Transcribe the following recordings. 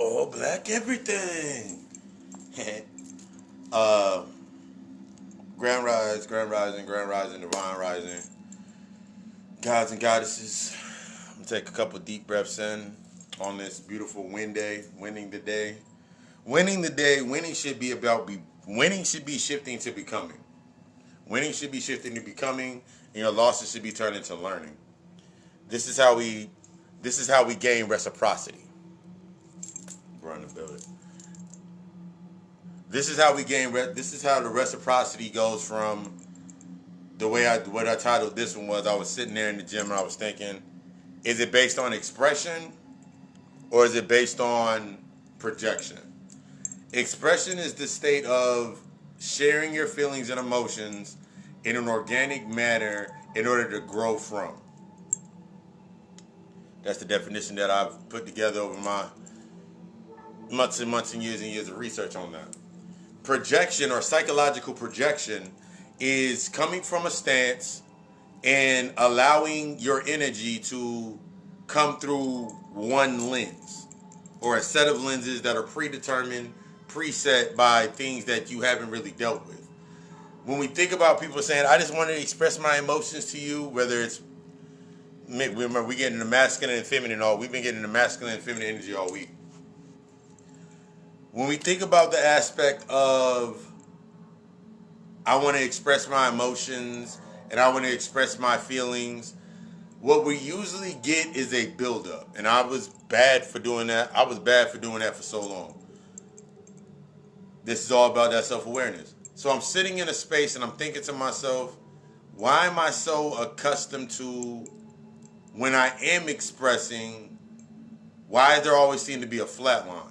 All black everything. uh, grand rising, divine rising. Gods and goddesses. I'm gonna take a couple deep breaths in on this beautiful winning the day. Winning should be winning should be shifting to becoming. Winning should be shifting to becoming, and your losses should be turned into learning. This is how we gain reciprocity. Run the building. This is how the reciprocity goes from the way what I titled this one was. I was sitting there in the gym and I was thinking, is it based on expression or is it based on projection? Expression is the state of sharing your feelings and emotions in an organic manner in order to grow from. That's the definition that I've put together over my months and years of research on that. Projection or psychological projection is coming from a stance and allowing your energy to come through one lens or a set of lenses that are predetermined, preset by things that you haven't really dealt with. When we think about people saying, I just want to express my emotions to you, whether it's, remember, we get into masculine and feminine we've been getting into masculine and feminine energy all week. When we think about the aspect of, I want to express my emotions and I want to express my feelings, what we usually get is a buildup. And I was bad for doing that. I was bad for doing that for so long. This is all about that self-awareness. So I'm sitting in a space and I'm thinking to myself, why am I so accustomed to, when I am expressing, why does there always seem to be a flat line?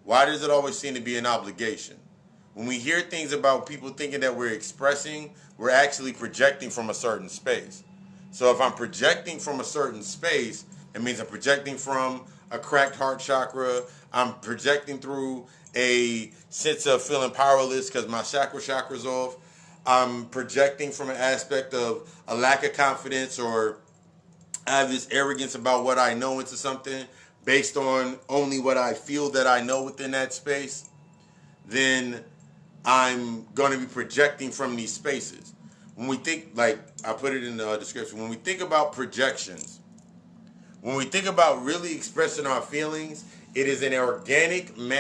Why does it always seem to be an obligation? When we hear things about people thinking that we're expressing, we're actually projecting from a certain space. So if I'm projecting from a certain space, it means I'm projecting from a cracked heart chakra. I'm projecting through a sense of feeling powerless because my chakra's off. I'm projecting from an aspect of a lack of confidence, or I have this arrogance about what I know into something based on only what I feel that I know within that space. Then I'm going to be projecting from these spaces. When we think, like I put it in the description, when we think about projections, when we think about really expressing our feelings, it is an organic in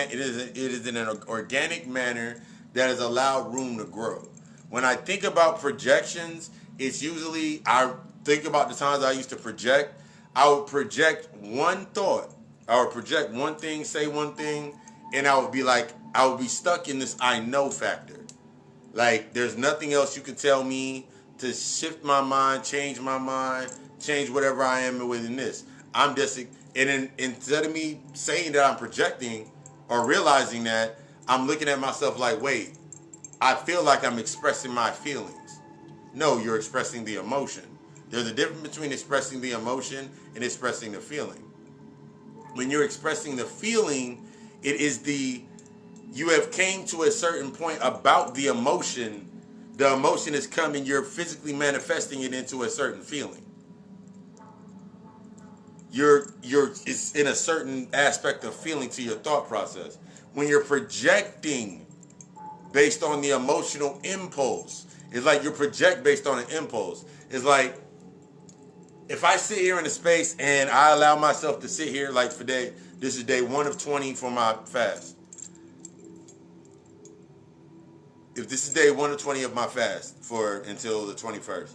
an organic manner that has allowed room to grow. When I think about projections, it's usually, I think about the times I used to project. I would project one thought. I would project one thing, say one thing, and I would be stuck in this I know factor. Like, there's nothing else you can tell me to shift my mind, change whatever I am within this. I'm just, and then instead of me saying that I'm projecting or realizing that, I'm looking at myself like, wait, I feel like I'm expressing my feelings. No, you're expressing the emotion. There's a difference between expressing the emotion and expressing the feeling. When you're expressing the feeling, it is you have came to a certain point about the emotion. The emotion is coming, you're physically manifesting it into a certain feeling. It's in a certain aspect of feeling to your thought process. When you're projecting based on the emotional impulse, it's like you project based on an impulse. It's like, if I sit here in a space and I allow myself to sit here, like today, this is day 1 of 20 for my fast. If this is day 1 of 20 of my fast until the 21st.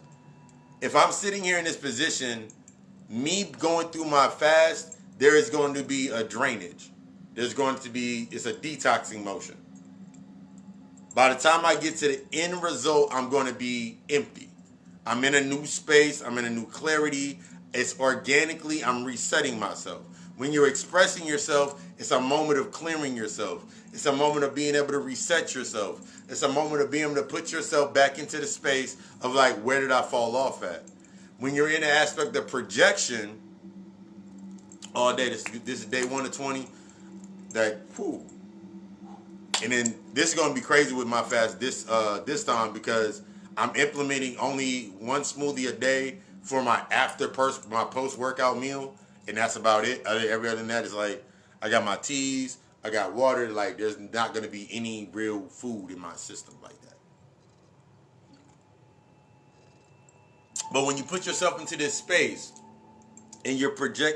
If I'm sitting here in this position, me going through my fast, there is going to be a drainage. It's a detoxing motion. By the time I get to the end result, I'm going to be empty. I'm in a new space. I'm in a new clarity. It's organically, I'm resetting myself. When you're expressing yourself, it's a moment of clearing yourself. It's a moment of being able to reset yourself. It's a moment of being able to put yourself back into the space of like, where did I fall off at? When you're in the aspect of projection, all day, this is day 1 of 20, that, whew. And then this is going to be crazy with my fast this time, because I'm implementing only one smoothie a day for my post-workout meal, and that's about it. Every other than that is like, I got my teas, I got water. Like, there's not going to be any real food in my system like that. But when you put yourself into this space and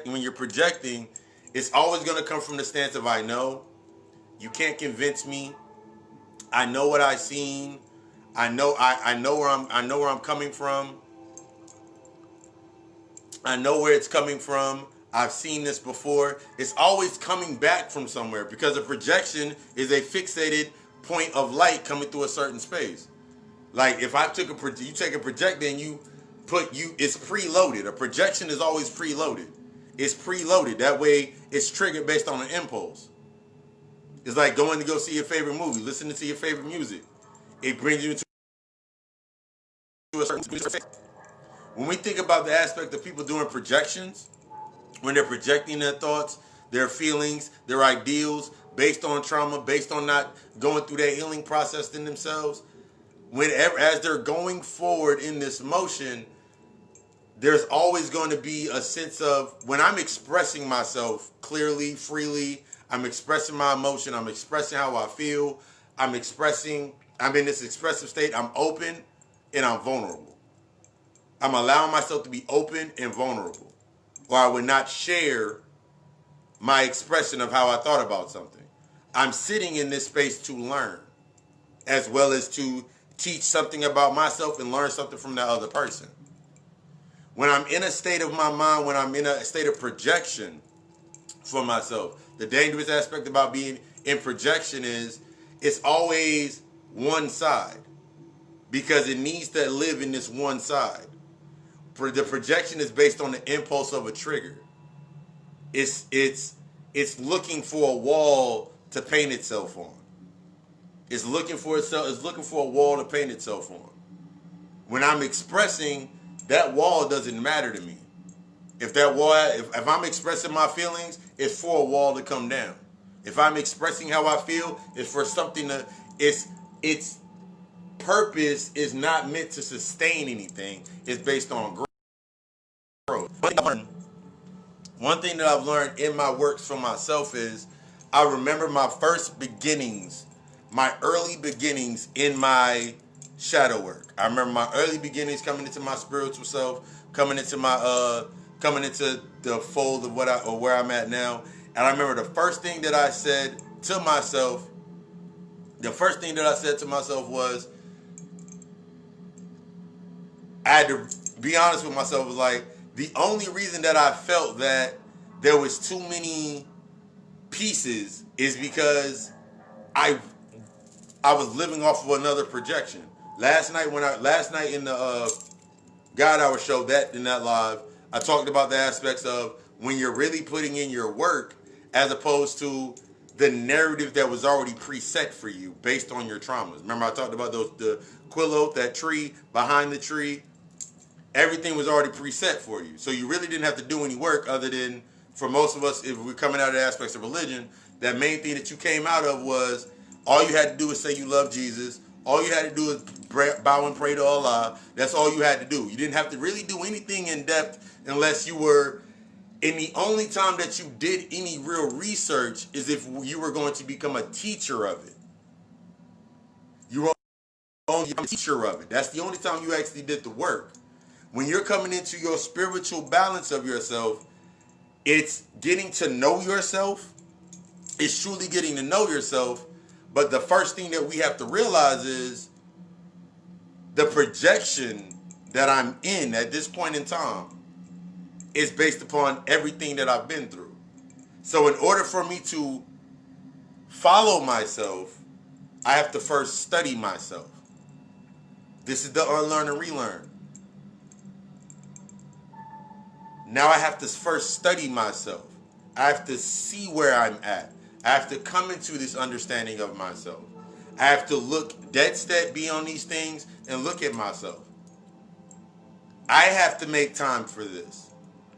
when you're projecting, it's always going to come from the stance of I know. You can't convince me. I know what I've seen. I know where I'm coming from. I know where it's coming from. I've seen this before. It's always coming back from somewhere because a projection is a fixated point of light coming through a certain space. Like if I took you take a projector and it's preloaded. A projection is always preloaded. It's preloaded. That way it's triggered based on an impulse. It's like going to go see your favorite movie, listening to your favorite music. It brings you into a certain space. When we think about the aspect of people doing projections, when they're projecting their thoughts, their feelings, their ideals, based on trauma, based on not going through that healing process in themselves, as they're going forward in this motion, there's always going to be a sense of when I'm expressing myself clearly, freely, I'm expressing my emotion, I'm expressing how I feel, I'm in this expressive state, I'm open and I'm vulnerable. I'm allowing myself to be open and vulnerable. Or I would not share my expression of how I thought about something. I'm sitting in this space to learn, as well as to teach something about myself and learn something from that other person. When I'm in a state of my mind, when I'm in a state of projection for myself, the dangerous aspect about being in projection is it's always one side because it needs to live in this one side. The projection is based on the impulse of a trigger. It's looking for a wall to paint itself on. It's looking for a wall to paint itself on. When I'm expressing, that wall doesn't matter to me. If I'm expressing my feelings, it's for a wall to come down. If I'm expressing how I feel, it's for something to its purpose is not meant to sustain anything. It's based on growth. One thing that I've learned in my works for myself is I remember my first beginnings, my early beginnings in my shadow work. I remember my early beginnings coming into my spiritual self, coming into the fold of where I'm at now. And I remember the first thing that I said to myself, was I had to be honest with myself. Was like, the only reason that I felt that there was too many pieces is because I was living off of another projection. Last night in the God Hour show, in that live, I talked about the aspects of when you're really putting in your work as opposed to the narrative that was already preset for you based on your traumas. Remember I talked about the quillo, that tree, behind the tree. Everything was already preset for you. So you really didn't have to do any work other than, for most of us, if we're coming out of the aspects of religion, that main thing that you came out of was all you had to do is say you love Jesus. All you had to do is bow and pray to Allah. That's all you had to do. You didn't have to really do anything in depth unless you were, and the only time that you did any real research is if you were going to become a teacher of it. You were only a teacher of it. That's the only time you actually did the work. When you're coming into your spiritual balance of yourself, it's getting to know yourself. It's truly getting to know yourself. But the first thing that we have to realize is the projection that I'm in at this point in time is based upon everything that I've been through. So in order for me to follow myself, I have to first study myself. This is the unlearn and relearn. Now I have to first study myself. I have to see where I'm at. I have to come into this understanding of myself. I have to look dead set, be on these things, and look at myself. I have to make time for this.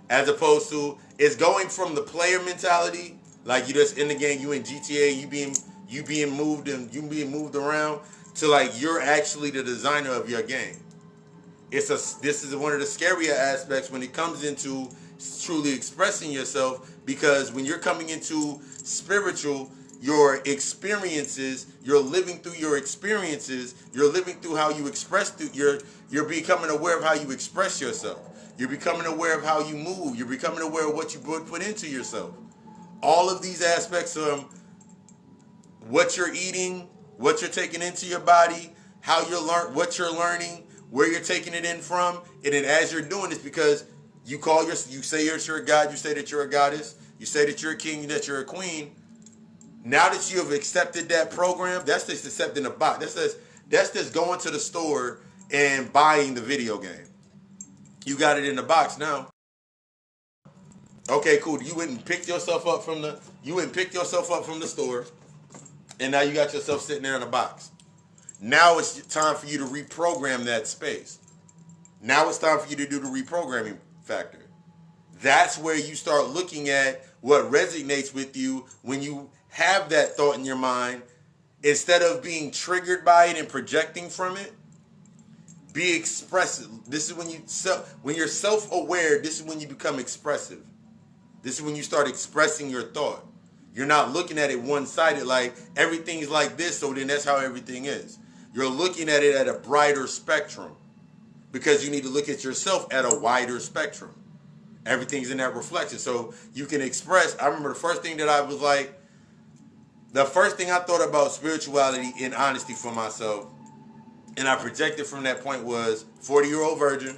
As opposed to, it's going from the player mentality, like you just in the game, you in GTA, you being moved around, to like you're actually the designer of your game. This is one of the scarier aspects when it comes into truly expressing yourself, because when you're coming into spiritual, your experiences, you're living through your experiences, you're living through how you express, you're becoming aware of how you express yourself. You're becoming aware of how you move. You're becoming aware of what you put into yourself. All of these aspects of what you're eating, what you're taking into your body, how you're what you're learning, where you're taking it in from, and then as you're doing this, because you say you're a god, you say that you're a goddess, you say that you're a king, that you're a queen. Now that you have accepted that program, that's just accepting a box. That's just going to the store and buying the video game. You got it in the box now. Okay, cool. You went and picked yourself up from the store, and now you got yourself sitting there in a box. Now it's time for you to reprogram that space. Now it's time for you to do the reprogramming factor. That's where you start looking at what resonates with you when you have that thought in your mind. Instead of being triggered by it and projecting from it, be expressive. This is when you're self-aware, this is when you become expressive. This is when you start expressing your thought. You're not looking at it one-sided like everything's like this, so then that's how everything is. You're looking at it at a brighter spectrum because you need to look at yourself at a wider spectrum. Everything's in that reflection. So you can express. I remember the first thing I thought about spirituality in honesty for myself, and I projected from that point, was 40-year-old virgin.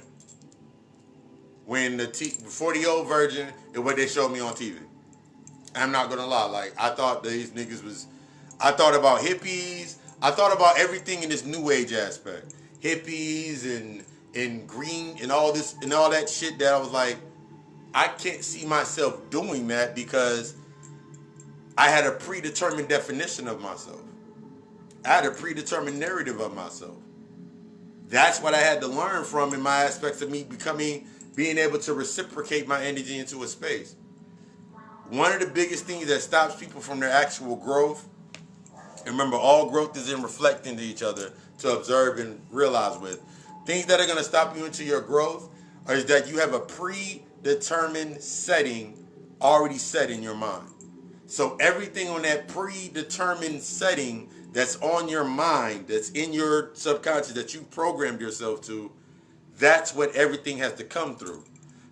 When the 40-year-old virgin is what they showed me on TV. I'm not gonna lie, like I thought these niggas was. I thought about hippies. I thought about everything in this new age aspect, hippies and green and all this and all that shit. That I was like, I can't see myself doing that because I had a predetermined definition of myself. I had a predetermined narrative of myself. That's what I had to learn from in my aspects of me being able to reciprocate my energy into a space. One of the biggest things that stops people from their actual growth, and remember, all growth is in reflecting to each other to observe and realize with. Things that are going to stop you into your growth is that you have a predetermined setting already set in your mind. So everything on that predetermined setting that's on your mind, that's in your subconscious, that you programmed yourself to, that's what everything has to come through.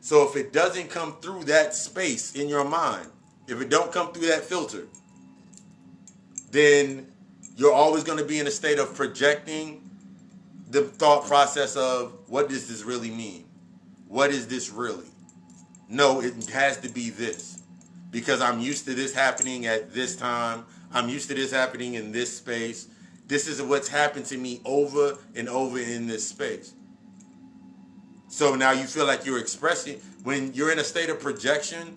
So if it doesn't come through that space in your mind, if it don't come through that filter, then you're always going to be in a state of projecting the thought process of, what does this really mean? What is this really? No, it has to be this. Because I'm used to this happening at this time. I'm used to this happening in this space. This is what's happened to me over and over in this space. So now you feel like you're expressing. When you're in a state of projection,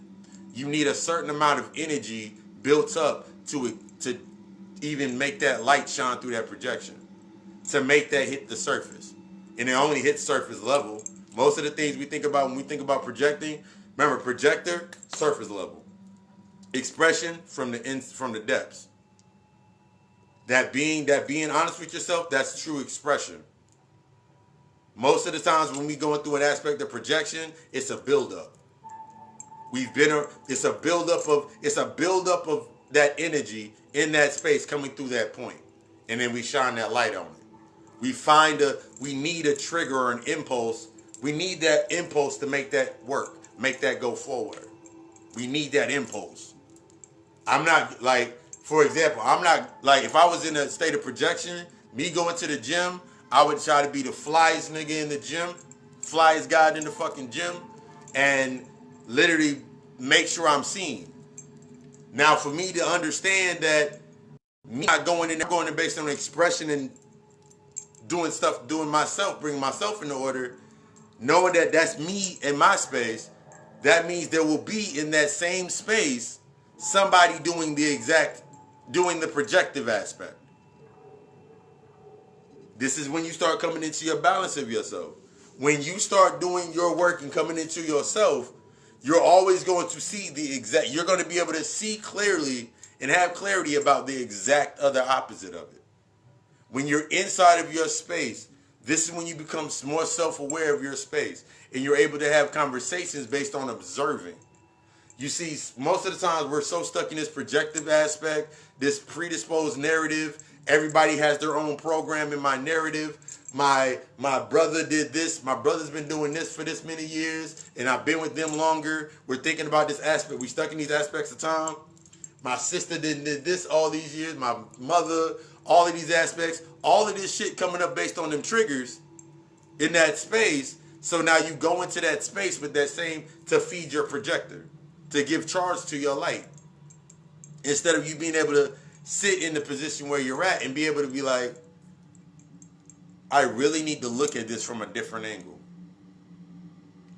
you need a certain amount of energy built up to even make that light shine through that projection, to make that hit the surface. And it only hits surface level. Most of the things we think about when we think about projecting, remember, projector, surface level. Expression from the depths. That being honest with yourself, that's true expression. Most of the times when we going through an aspect of projection, it's a buildup. It's a buildup of that energy in that space coming through that point, and then we shine that light on it. We need a trigger or an impulse. We need that impulse to make that work, make that go forward. We need that impulse. I'm not like, for example, if I was in a state of projection, me going to the gym, I would try to be the flyest nigga in the gym, flyest guy in the fucking gym, and literally make sure I'm seen. Now, for me to understand that me not going in based on expression and doing myself, bringing myself into order, knowing that that's me in my space, that means there will be in that same space somebody doing the projective aspect. This is when you start coming into your balance of yourself. When you start doing your work and coming into yourself, you're always going to see you're going to be able to see clearly and have clarity about the exact other opposite of it. When you're inside of your space, this is when you become more self-aware of your space, and you're able to have conversations based on observing. You see, most of the times we're so stuck in this projective aspect, this predisposed narrative. Everybody has their own program in my narrative. My brother did this. My brother's been doing this for this many years, and I've been with them longer. We're thinking about this aspect. We stuck in these aspects of time. My sister did this all these years. My mother, all of these aspects. All of this shit coming up based on them triggers in that space. So now you go into that space with that same to feed your projector, to give charge to your light. Instead of you being able to sit in the position where you're at and be able to be like, I really need to look at this from a different angle.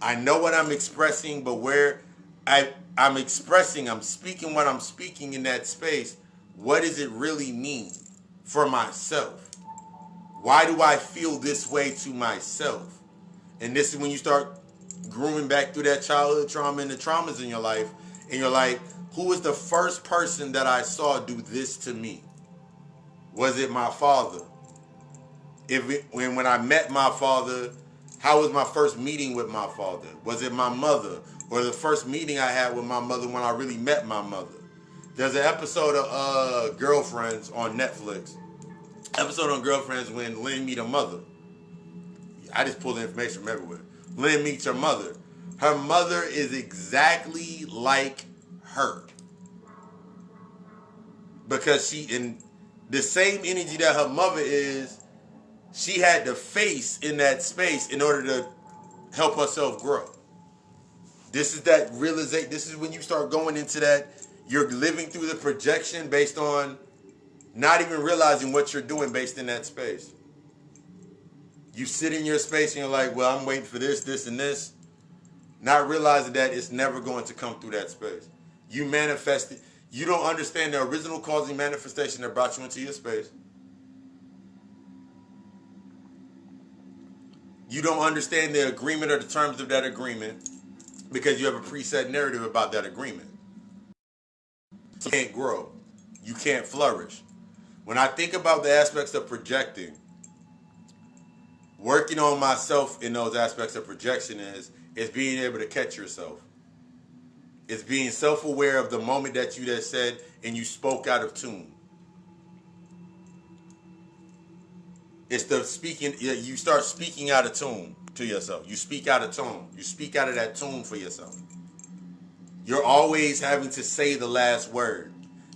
I know what I'm expressing, but where I'm expressing, I'm speaking what I'm speaking in that space, what does it really mean for myself? Why do I feel this way to myself? And this is when you start grooming back through that childhood trauma and the traumas in your life, and you're like, who was the first person that I saw do this to me? Was it my father? When I met my father, how was my first meeting with my father? Was it my mother? Or the first meeting I had with my mother when I really met my mother? There's an episode of Girlfriends on Netflix. Episode on Girlfriends when Lynn meet her mother. I just pull the information from everywhere. Lynn meets her mother. Her mother is exactly like her. Because she, in the same energy that her mother is, she had to face in that space in order to help herself grow. This is that realization. This is when you start going into that. You're living through the projection based on not even realizing what you're doing based in that space. You sit in your space and you're like, well, I'm waiting for this, this, and this. Not realizing that it's never going to come through that space. You manifest it. You don't understand the original causing manifestation that brought you into your space. You don't understand the agreement or the terms of that agreement because you have a preset narrative about that agreement. So you can't grow. You can't flourish. When I think about the aspects of projecting, working on myself in those aspects of projection is being able to catch yourself. It's being self-aware of the moment that you just said and you spoke out of tune. It's the speaking, you start speaking out of tune to yourself. You speak out of tone. You speak out of that tune for yourself. You're always having to say the last word.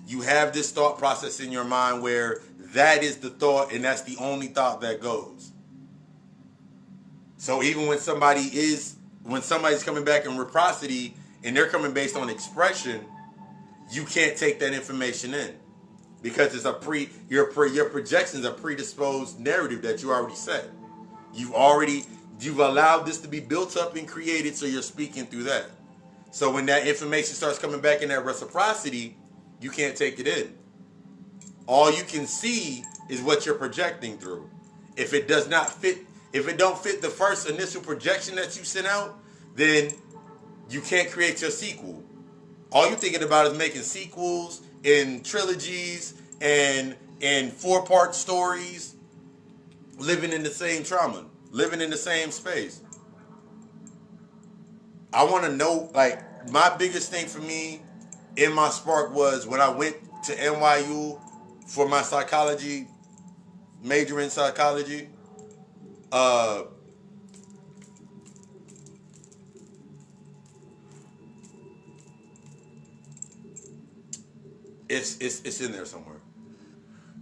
You have this thought process in your mind where that is the thought and that's the only thought that goes. So even when somebody's coming back in reciprocity and they're coming based on expression, you can't take that information in. Because it's your projections are predisposed narrative that you already set. You've allowed this to be built up and created, so you're speaking through that. So when that information starts coming back in that reciprocity, you can't take it in. All you can see is what you're projecting through. If it don't fit the first initial projection that you sent out, then you can't create your sequel. All you're thinking about is making sequels in trilogies and 4-part stories, living in the same trauma, living in the same space. I want to know, like, my biggest thing for me in my spark was when I went to NYU for my psychology, major in psychology. It's in there somewhere.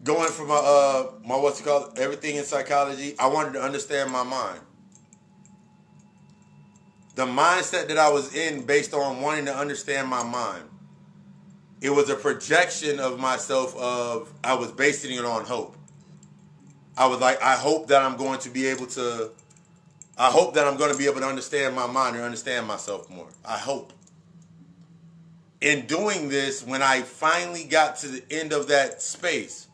Going for my everything in psychology, I wanted to understand my mind. The mindset that I was in based on wanting to understand my mind. It was a projection of myself I was basing it on hope. I was like, I hope that I'm going to be able to understand my mind or understand myself more. I hope. In doing this, when I finally got to the end of that space,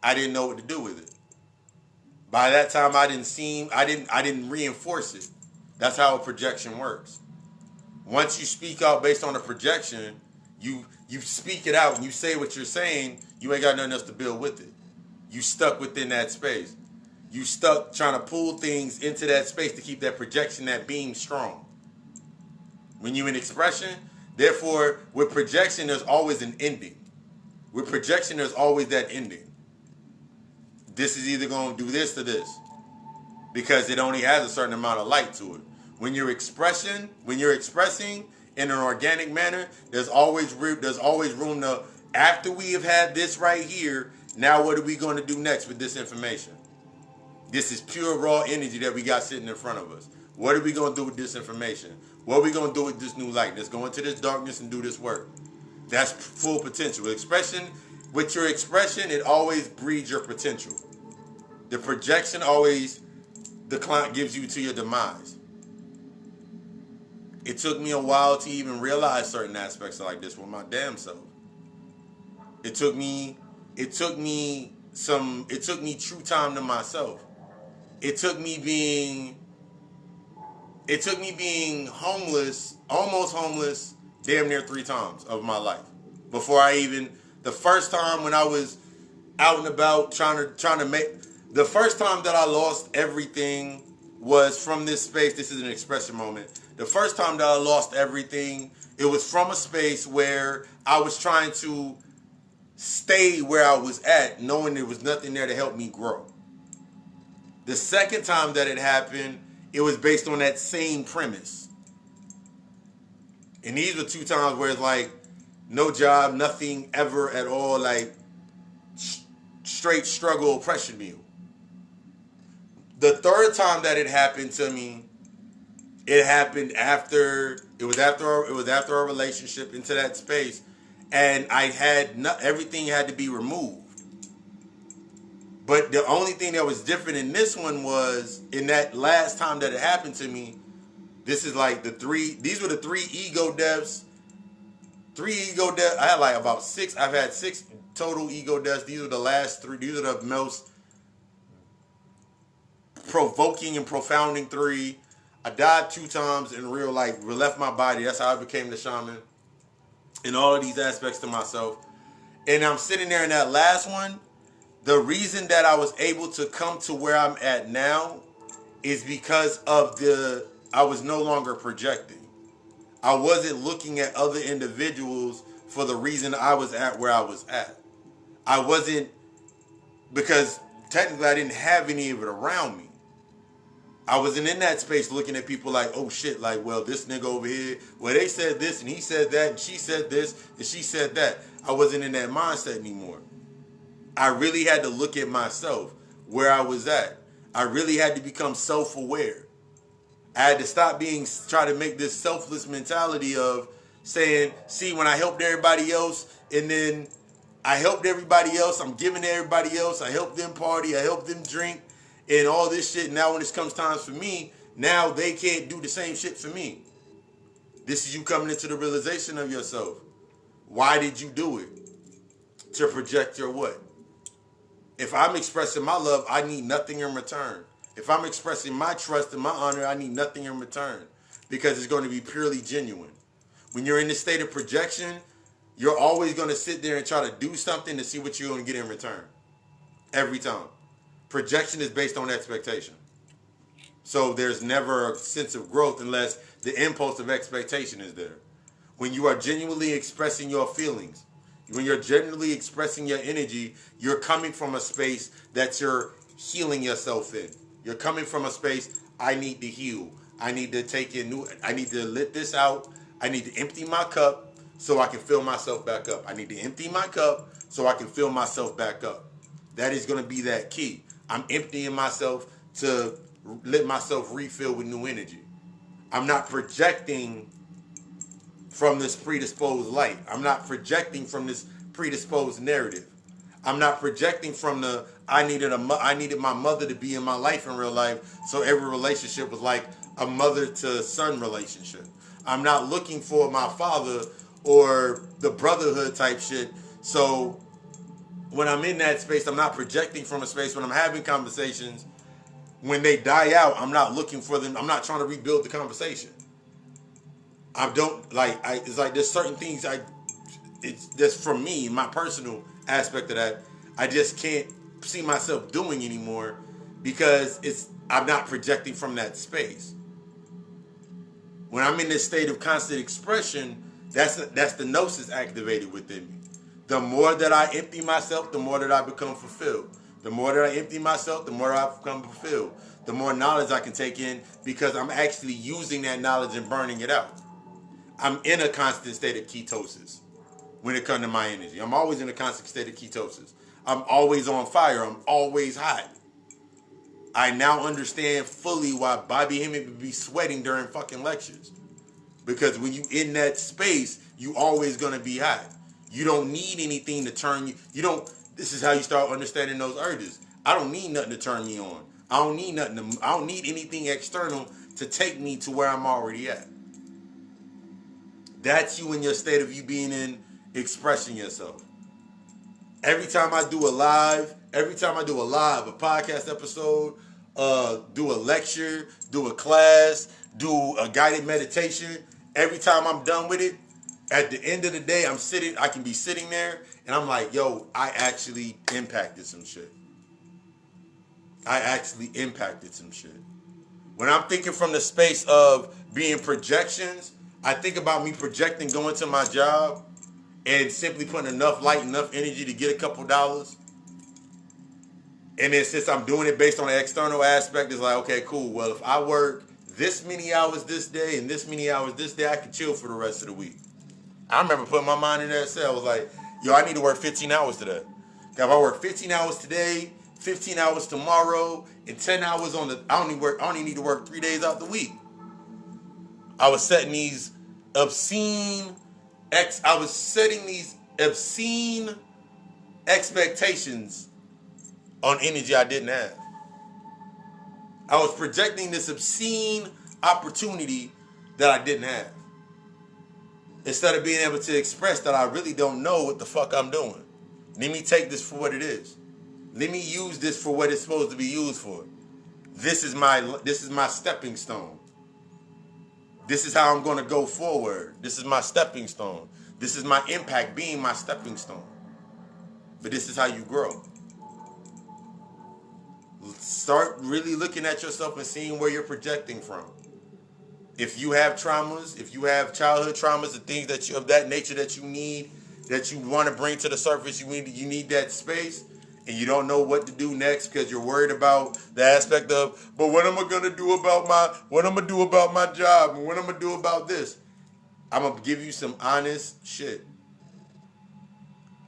I didn't know what to do with it. By that time, I didn't reinforce it. That's how a projection works. Once you speak out based on a projection, you speak it out and you say what you're saying, you ain't got nothing else to build with it. You stuck within that space. You stuck trying to pull things into that space to keep that projection, that beam strong. When you in expression, Therefore, with projection, there's always an ending. With projection, there's always that ending. This is either going to do this or this, because it only has a certain amount of light to it. When you're expressing in an organic manner, there's always room to, after we have had this right here, now what are we going to do next with this information? This is pure raw energy that we got sitting in front of us. What are we going to do with this information? What are we going to do with this new light? Let's go into this darkness and do this work. That's full potential. With your expression, it always breeds your potential. The projection always gives you to your demise. It took me a while to even realize certain aspects like this with my damn self. It took me true time to myself. It took me being homeless, almost homeless, damn near 3 times of my life. Before the first time when I was out and about the first time that I lost everything was from this space. This is an expression moment. The first time that I lost everything, it was from a space where I was trying to stay where I was at, knowing there was nothing there to help me grow. The second time that it happened, it was based on that same premise. And these were 2 times where it's like no job, nothing ever at all, like straight struggle, oppression meal. The third time that it happened to me, it happened after a relationship into that space, and everything had to be removed. But the only thing that was different in this one was, in that last time that it happened to me, these were the 3 ego deaths. 3 ego deaths. I had like about 6. I've had 6 total ego deaths. These are the last 3. These are the most provoking and profounding 3. I died 2 times in real life. Left my body. That's how I became the shaman. In all of these aspects to myself. And I'm sitting there in that last one. The reason that I was able to come to where I'm at now is because of I was no longer projecting. I wasn't looking at other individuals for the reason I was at where I was at. I wasn't, because technically I didn't have any of it around me. I wasn't in that space looking at people like, oh shit, like, well, this nigga over here, well, they said this and he said that and she said this and she said that. I wasn't in that mindset anymore. I really had to look at myself, where I was at. I really had to become self-aware. I had to stop try to make this selfless mentality of saying, see, when I helped everybody else, and then I helped everybody else, I'm giving to everybody else, I helped them party, I helped them drink, and all this shit. Now when it comes times for me, now they can't do the same shit for me. This is you coming into the realization of yourself. Why did you do it? To project your what? If I'm expressing my love, I need nothing in return. If I'm expressing my trust and my honor, I need nothing in return, because it's going to be purely genuine. When you're in this state of projection, you're always going to sit there and try to do something to see what you're going to get in return. Every time. Projection is based on expectation. So there's never a sense of growth unless the impulse of expectation is there. When you are genuinely expressing your feelings, when you're genuinely expressing your energy, you're coming from a space that you're healing yourself in. You're coming from a space, I need to heal. I need to I need to let this out. I need to empty my cup so I can fill myself back up. I need to empty my cup so I can fill myself back up. That is going to be that key. I'm emptying myself to let myself refill with new energy. I'm not projecting from this predisposed light. I'm not projecting from this predisposed narrative. I'm not projecting from I needed my mother to be in my life in real life, so every relationship was like a mother to son relationship. I'm not looking for my father or the brotherhood type shit. So when I'm in that space, I'm not projecting from a space. When I'm having conversations, when they die out, I'm not looking for them. I'm not trying to rebuild the conversation. It's like there's certain things it's just from me, my personal aspect of that, I just can't see myself doing anymore, because I'm not projecting from that space. When I'm in this state of constant expression, That's the gnosis activated within me. The more that I empty myself, the more that I become fulfilled. The more that I empty myself, the more I become fulfilled. The more knowledge I can take in because I'm actually using that knowledge and burning it out. I'm in a constant state of ketosis when it comes to my energy. I'm always in a constant state of ketosis. I'm always on fire. I'm always hot. I now understand fully why Bobby Hemming would be sweating during fucking lectures. Because when you in that space, you always gonna be hot. You don't need anything to turn you. You don't. This is how you start understanding those urges. I don't need nothing to turn me on. I don't need nothing. I don't need anything external to take me to where I'm already at. That's you in your state of you being in expressing yourself. Every time I do a live, a podcast episode, do a lecture, do a class, do a guided meditation, every time I'm done with it, at the end of the day, I can be sitting there and I'm like, yo, I actually impacted some shit. When I'm thinking from the space of being projections, I think about me projecting going to my job and simply putting enough light, enough energy to get a couple dollars. And then since I'm doing it based on the external aspect, it's like, okay, cool. Well, if I work this many hours this day and this many hours this day, I can chill for the rest of the week. I remember putting my mind in that cell. I was like, yo, I need to work 15 hours today. If I work 15 hours today, 15 hours tomorrow, and 10 hours I only need to work 3 days out the week. I was setting these obscene expectations on energy I didn't have. I was projecting this obscene opportunity that I didn't have. Instead of being able to express that I really don't know what the fuck I'm doing. Let me take this for what it is. Let me use this for what it's supposed to be used for. This is my stepping stone. This is how I'm going to go forward. This is my stepping stone. This is my impact being my stepping stone. But this is how you grow. Start really looking at yourself and seeing where you're projecting from. If you have traumas, if you have childhood traumas and things that of that nature that you want to bring to the surface, you need that space, and you don't know what to do next because you're worried about the aspect of, but what am I gonna do about my job, and what am I gonna do about this? I'm gonna give you some honest shit.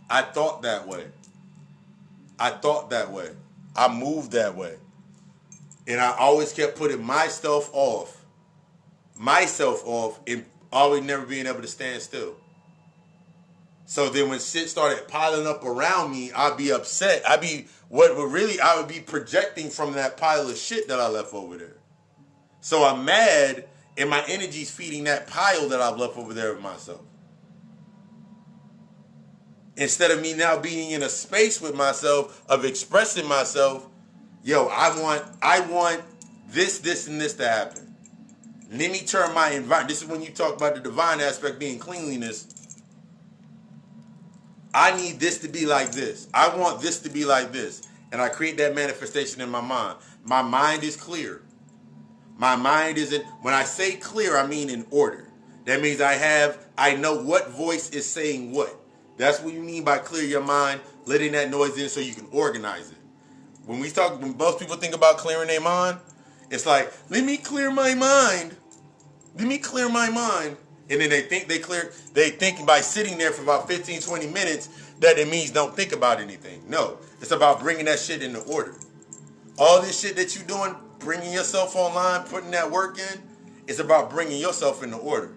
I thought that way. I moved that way. And I always kept putting myself off, and always never being able to stand still. So then when shit started piling up around me, I'd be upset. I would be projecting from that pile of shit that I left over there. So I'm mad, and my energy's feeding that pile that I've left over there of myself. Instead of me now being in a space with myself of expressing myself, yo, I want this, and this to happen. Let me turn my environment. This is when you talk about the divine aspect being cleanliness. I need this to be like this. I want this to be like this. And I create that manifestation in my mind. My mind is clear. My mind isn't, when I say clear, I mean in order. That means I know what voice is saying what. That's what you mean by clear your mind, letting that noise in so you can organize it. When most people think about clearing their mind, it's like, let me clear my mind. And then they think by sitting there for about 15, 20 minutes that it means don't think about anything. No, it's about bringing that shit into order. All this shit that you're doing, bringing yourself online, putting that work in, it's about bringing yourself into order.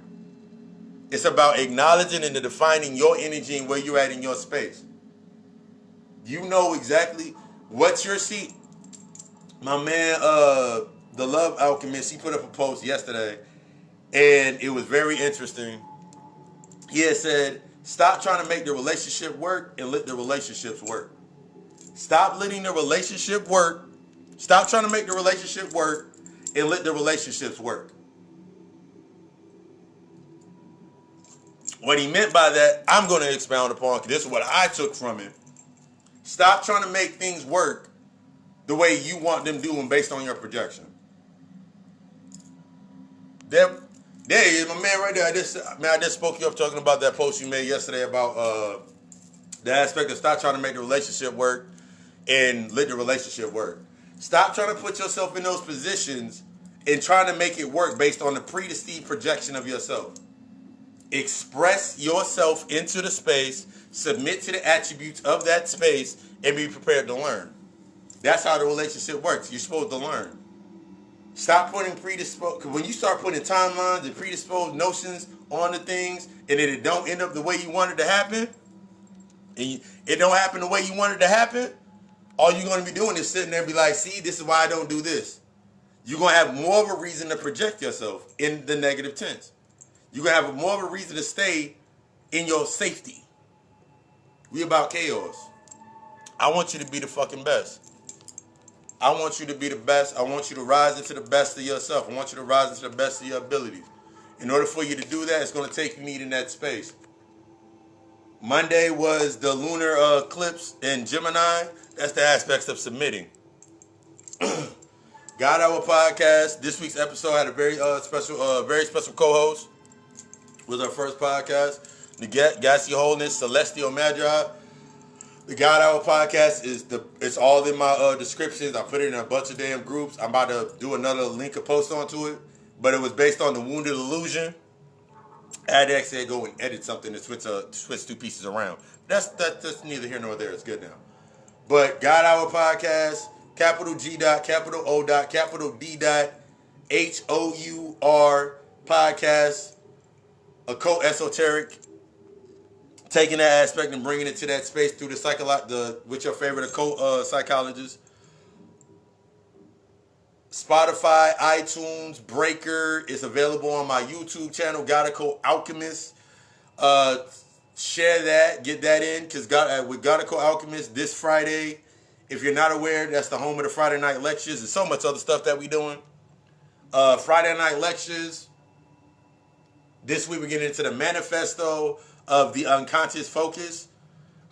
It's about acknowledging and defining your energy and where you're at in your space. You know exactly what's your seat. My man, the Love Alchemist, he put up a post yesterday, and it was very interesting. He had said, stop trying to make the relationship work and let the relationships work. Stop letting the relationship work. Stop trying to make the relationship work and let the relationships work. What he meant by that, I'm going to expound upon, because this is what I took from it. Stop trying to make things work the way you want them doing based on your projection. There he is, my man right there. I just spoke you up talking about that post you made yesterday about the aspect of stop trying to make the relationship work and let the relationship work. Stop trying to put yourself in those positions and trying to make it work based on the predestined projection of yourself. Express yourself into the space, submit to the attributes of that space, and be prepared to learn. That's how the relationship works. You're supposed to learn. Stop putting predisposed, because when you start putting timelines and predisposed notions on the things, and then it don't end up the way you want it to happen, and it don't happen the way you want it to happen, all you're going to be doing is sitting there and be like, see, this is why I don't do this. You're going to have more of a reason to project yourself in the negative tense. You're going to have more of a reason to stay in your safety. We about chaos. I want you to be the fucking best. I want you to be the best. I want you to rise into the best of yourself. I want you to rise into the best of your abilities. In order for you to do that, it's going to take you needing that space. Monday was the lunar eclipse in Gemini. That's the aspects of submitting. God Hour Podcast. This week's episode had a very special co-host. It was our first podcast. The Gassy Holiness, Celestial Magi. The God Hour Podcast it's all in my descriptions. I put it in a bunch of damn groups. I'm about to do another link or post onto it. But it was based on the Wounded Illusion. I had to actually go and edit something to switch two pieces around. That's neither here nor there. It's good now. But God Hour Podcast, capital G dot, capital O dot, capital D dot, HOUR Podcast, occult esoteric. Taking that aspect and bringing it to that space through with your favorite occult psychologist. Spotify, iTunes, Breaker is available on my YouTube channel, God Occult Alchemist. Share that, get that in, because with God Occult Alchemist this Friday, if you're not aware, that's the home of the Friday Night Lectures. There's so much other stuff that we're doing. Friday Night Lectures. This week we're getting into the manifesto of the unconscious focus.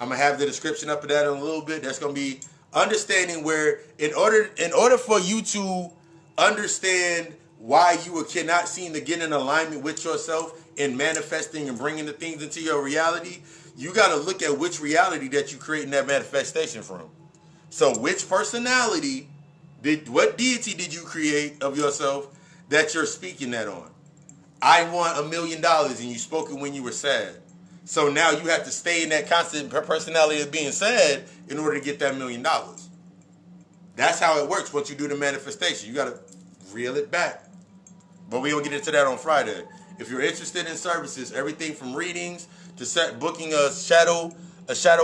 I'm gonna have the description up of that in a little bit. That's gonna be understanding where in order for you to understand why you cannot seem to get in alignment with yourself in manifesting and bringing the things into your reality, you got to look at which reality that you create in that manifestation from. So which personality what deity did you create of yourself that you're speaking that on? I want $1 million and you spoke it when you were sad. So now you have to stay in that constant personality of being sad in order to get that $1 million. That's how it works once you do the manifestation. You got to reel it back. But we don't get into that on Friday. If you're interested in services, everything from readings to booking a shadow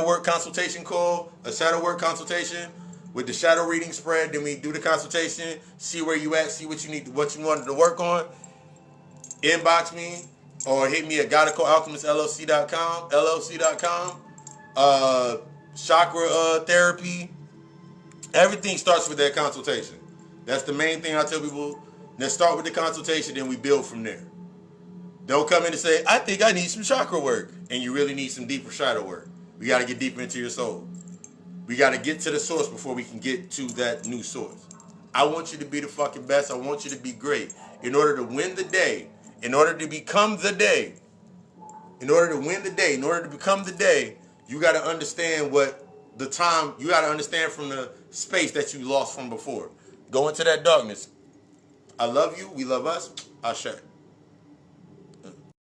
work consultation call, a shadow work consultation with the shadow reading spread, then we do the consultation, see where you at, see what you need, what you wanted to work on. Inbox me or hit me at GodOccultAlchemistLLC.com. Chakra therapy. Everything starts with that consultation. That's the main thing I tell people. Let's start with the consultation, then we build from there. Don't come in and say, I think I need some chakra work. And you really need some deeper shadow work. We got to get deeper into your soul. We got to get to the source before we can get to that new source. I want you to be the fucking best. I want you to be great. In order to win the day, in order to become the day, in order to win the day, in order to become the day, you got to understand you got to understand from the space that you lost from before. Go into that darkness. I love you. We love us. Ashe.